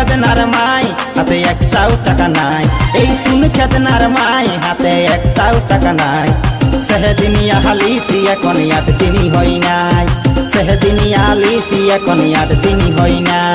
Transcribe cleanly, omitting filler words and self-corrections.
খেদনার মাই হাতে একটাও টাকা নাই, এই শুন খেদনার মাই হাতে একটাও টাকা নাই। সেহদিনিয়া হালিসি এখন 8 দিনই হই নাই, সেহদিনিয়া হালিসি এখন 8 দিনই হই নাই।